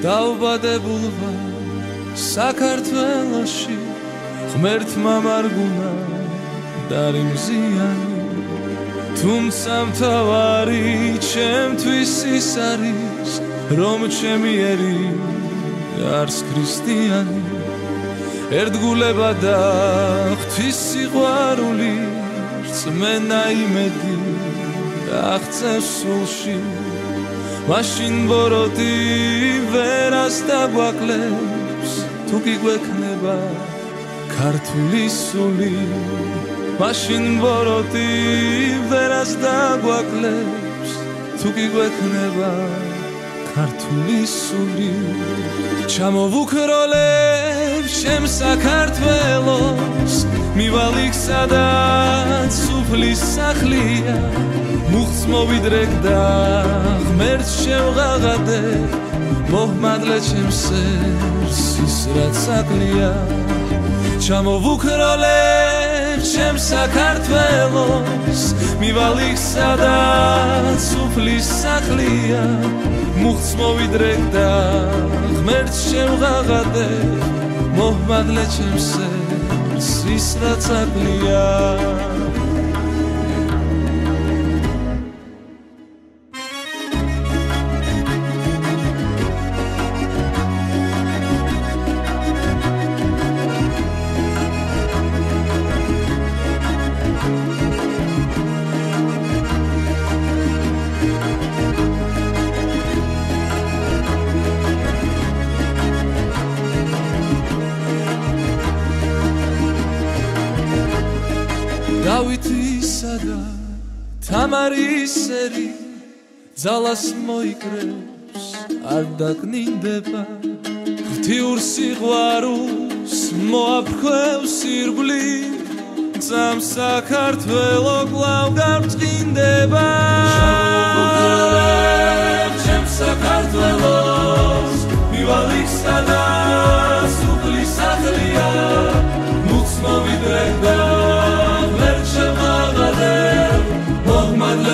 დავბადებულ ვარ საქართველოში ღმერთმა მარგუნა დარიმზიანი თუმცა მთავარი ჩემთვის ის არის რომ ჩემი ერი არს ქრისტიანი ერთგულება და ღვთის სიყვარული რწმენა იმედი აღწევს სულში მაშინ ბოროტი ვერას დაგვაკლებს თუ კი გვექნება ქართული სული მაშინ ბოროტი ვერას დაგვაკლებს თუ კი გვექნება ქართული სული ჩამოვუქროლებ ჩემ საქართველოს მივალ იქ სადაც სუფლის სახლია მუხტს მოვიდრეკ და ღმერთს შევღაღადებ მოჰმადლე ჩემს სერს ის რაც აკლია ჩამოვუქროლებ ჩემ საქართველოს მივალ იქ სადაც სუფლის სახლია მუხტს მოვიდრეკ და ღმერთს შევღაღადებ მოჰმადლე ჩემს სერს ის რაც აკლია დავითისა და თამარის ერი ძალას მოიკრებს არ დაკნინდება ღვთიურ სიყვარულს მოაფრქვევს ირგვლივ ძამ საქართველო კვლავ გამწყინდება ჩემ საქართველოს მივალ იქ სადაც სუფლის სახლია მუხტს მოვიდრეკ და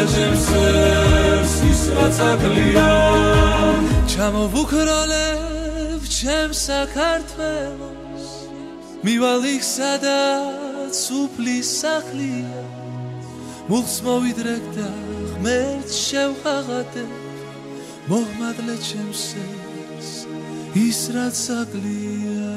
ჩემს სერს ის რაც აკლია ჩამოვუქროლებ ჩემ საქართველოს მივალ იქ სადაც სუფლის სახლია მუხტს მოვიდრეკ და ღმერთს შევღაღადებ მოჰმადლე ჩემს სერს ის რაც აკლია